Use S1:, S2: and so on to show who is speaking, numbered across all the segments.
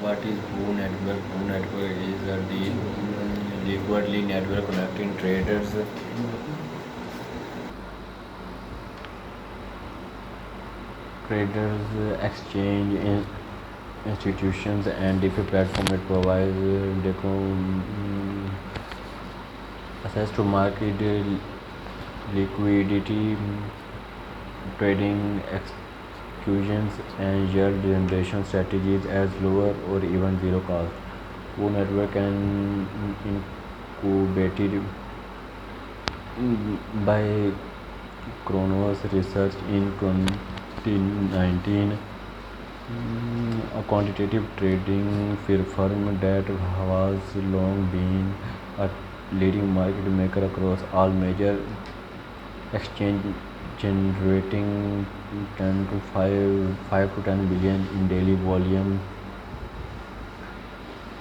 S1: What is Who Network? Who Network is a liquidly network connecting traders, exchange institutions, and DeFi platform. It provides access to market liquidity, trading executions, and yield generation strategies as lower or even zero cost. Who Network can incubated by Kronos Research in 2019, a quantitative trading firm that has long been a leading market maker across all major exchange, generating 10 to 5 to 10 billion in daily volume.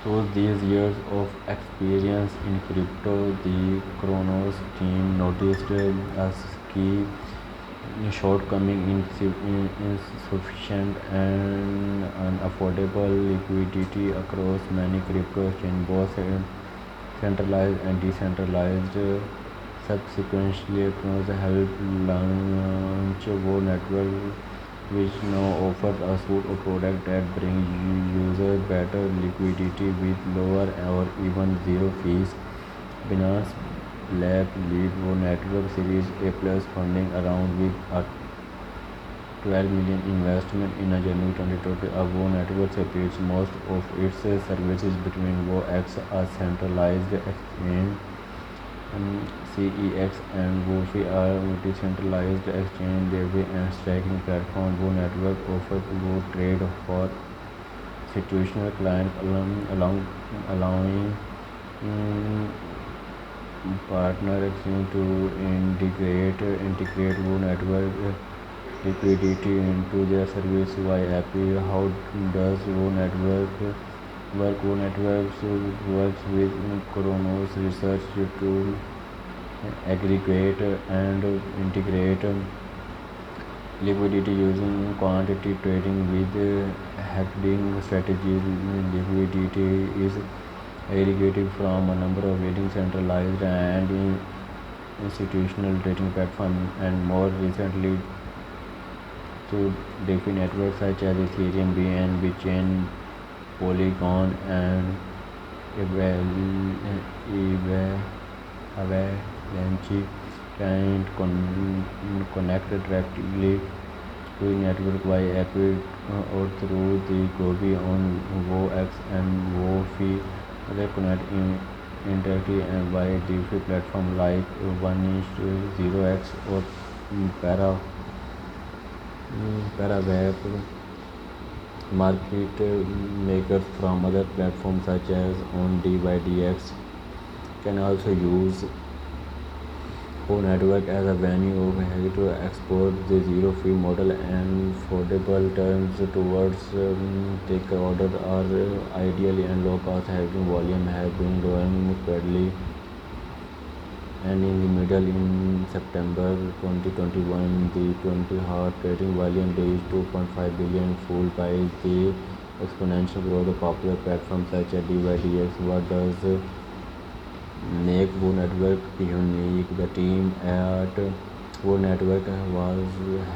S1: Through these years of experience in crypto, the Kronos team noticed a key shortcoming in insufficient and unaffordable liquidity across many crypto exchanges, both centralized and decentralized. Subsequently, Kronos helped launch Go Network, which now offers a suite of products that bring users better liquidity with lower or even zero fees. Binance Lab lead Go Network Series A plus funding around with a 12 million investment in a January 2020. Go Network separates most of its services between GoX, a centralized exchange, CEX, and GoFi, a decentralized exchange, delivery and stacking platform. Go Network offers Go Trade for institutional clients, allowing partner exchange to integrate Go Network liquidity into their service via API. How does Go Network work? Go Networks works with Kronos Research to aggregate and integrate liquidity using quantity trading with hedging strategies. Liquidity is aggregated from a number of leading centralized and institutional trading platforms, and more recently through DeFi networks such as Ethereum, BNB Chain, Polygon, and Avalanche can connect directly to the network via API or through the Gobi on GoX and GoFi. Other connect indirectly and via DeFi platform like 1 0x or Paraweb. Market makers from other platforms such as on DYDX can also use Go Network as a venue of how to export the zero fee model and affordable terms towards taker orders are ideally and low cost hedging volume have been growing steadily, and in the middle in September 2021 the 20-hour trading volume reached 2.5 billion, fueled by the exponential growth of popular platforms such as DYDX. What does make Go Network unique? The team at Go Network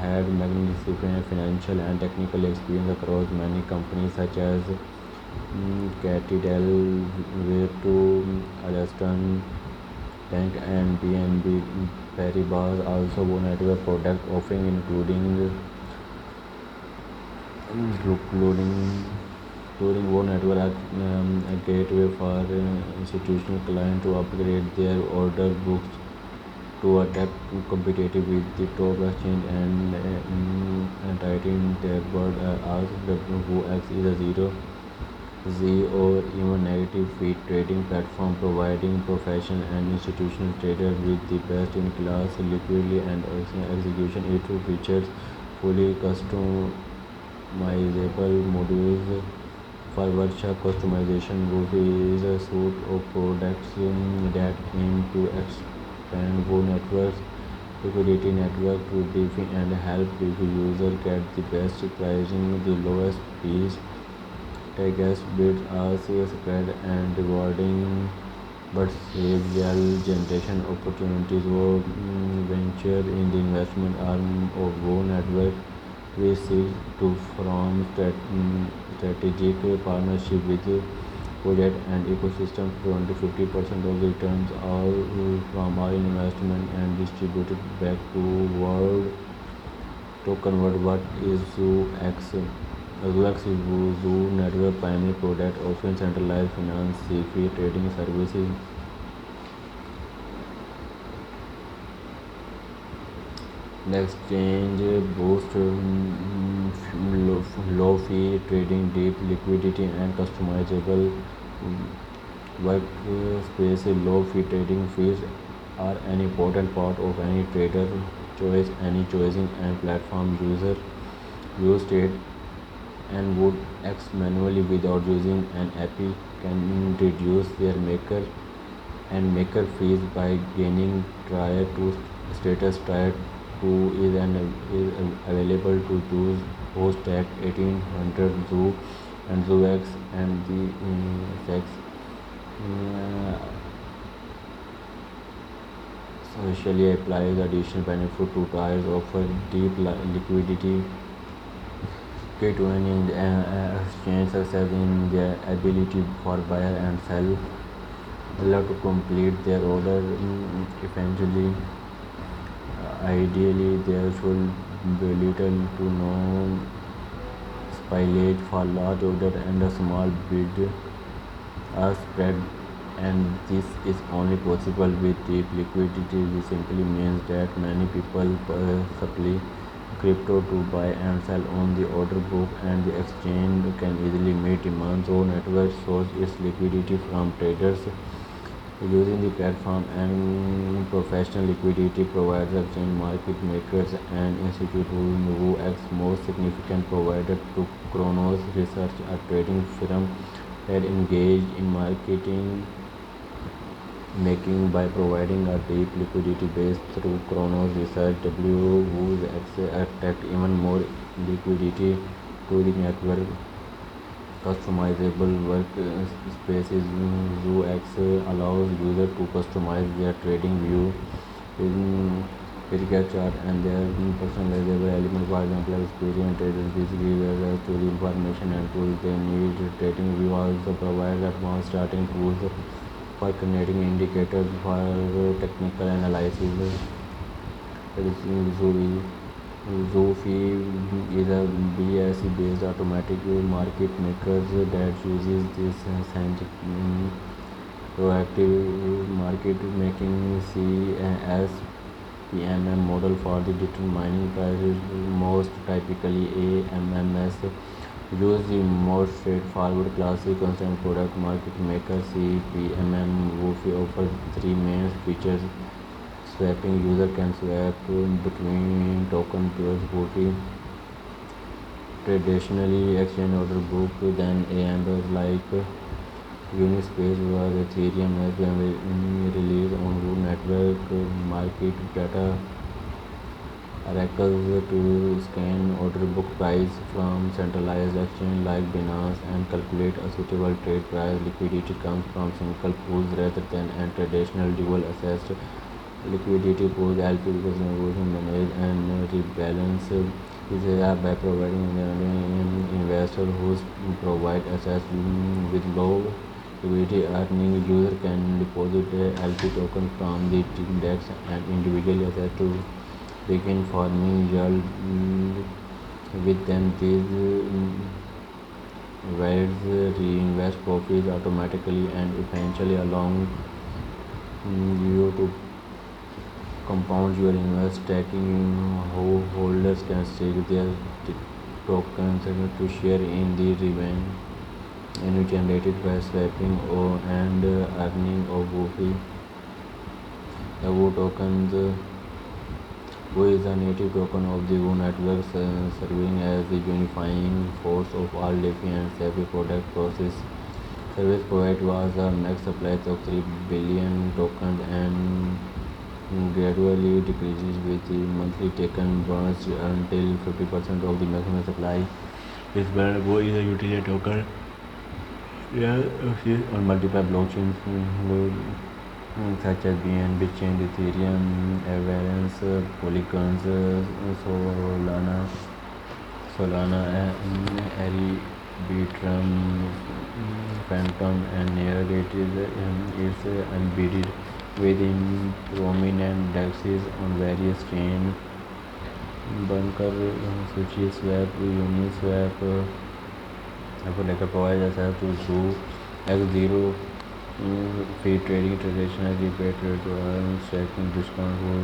S1: had magnificent financial and technical experience across many companies such as Catidel, Virtu, Alaston Bank, and BNB Paribas. Also, Go Network product offering including Go Network a gateway for institutional clients to upgrade their order books to adapt competitive with the top exchange and tighten their board. Also, WX is a zero Z or even negative fee trading platform providing professional and institutional traders with the best in class liquidity and execution. It features fully customizable modules for workshop customization. Goofy is a suite of products that aim to expand Go Network's liquidity network to DeFi and help DeFi users get the best pricing, the lowest fees, Tigers bids are spread and rewarding, but save real generation opportunities for venture in the investment arm of Go Network. We seek to form strategic partnership with project and ecosystem. 20-50% of the returns are from our investment and distributed back to world to convert what is ZooX. ZooX is Zoo Network primary product offering centralized finance, fee trading services, the exchange boost low fee trading, deep liquidity, and customizable workspace. Low fee trading fees are an important part of any trader choice. Any choosing and platform user use state and would X manually without using an API can reduce their maker fees by gaining tier 2 status. Tier 2 is available to use host tag 1800 Zoo and ZooX and the sex. Uh, Socially applies additional benefit to tiers offer deep liquidity. K2N exchange success in their ability for buyer and sell allow to complete their order eventually. Ideally, there should be little to no spillage for large order and a small bid are spread, and this is only possible with deep liquidity, which simply means that many people supply crypto to buy and sell on the order book, and the exchange can easily meet demand. So network source its liquidity from traders using the platform, and professional liquidity providers, exchange market makers, and institute who acts most significant provider to Kronos Research, a trading firm that engaged in marketing making by providing a deep liquidity base through Kronos Research. Whose attract even more liquidity to the network. Customizable workspaces. ZooX allows users to customize their trading view in Cricut chart and their personalizable element. For example, experienced traders basically access to the information and tools they need. Trading view also provides advanced starting tools for creating indicators for technical analysis. Zofi is a BSC-based automatic market maker that uses this proactive market making CSPMM model for the determining prices. Most typically, AMMS use the most straightforward classic constant product market maker. CPMM Wofi offers three main features. Swapping, user can swap between token pairs. Wofi traditionally exchange order book, then AMS like Unispace was Ethereum has been released on Root Network market data oracles to scan order book price from centralized exchange like Binance and calculate a suitable trade price. Liquidity comes from single pools rather than a traditional dual assessed liquidity pool. LP because negotiation manage and rebalance is by providing an investor who provide access with low liquidity earning. User can deposit a LP token from the index and individually access to begin forming yield with them. These wires reinvest profits automatically and eventually along you to compound your invest. Stacking holders can stake their tokens to share in the revenue generated by swapping and earning of Wofi. The Wo tokens Wo is a native token of the Wo network, serving as the unifying force of all DeFi and SAFI product process. Service provided was a max supply of 3 billion tokens and gradually decreases with the monthly token burns until 50% of the maximum supply is burned. Wo is a utility token Yeah, okay. On multiple blockchains such as BNB Chain, Ethereum, Avalanche, Polygons, Solana, Arbitrum, Phantom, and Near. It's embedded within prominent dexes on various chains. Bunker, SushiSwap, Uniswap, Apple provides access to Zoo, X0, free trading, traditional repatriate to earn stacking discount for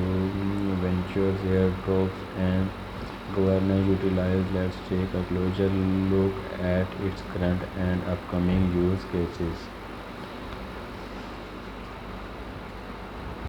S1: ventures, airdrops, and governance utilize. Let's take a closer look at its current and upcoming use cases.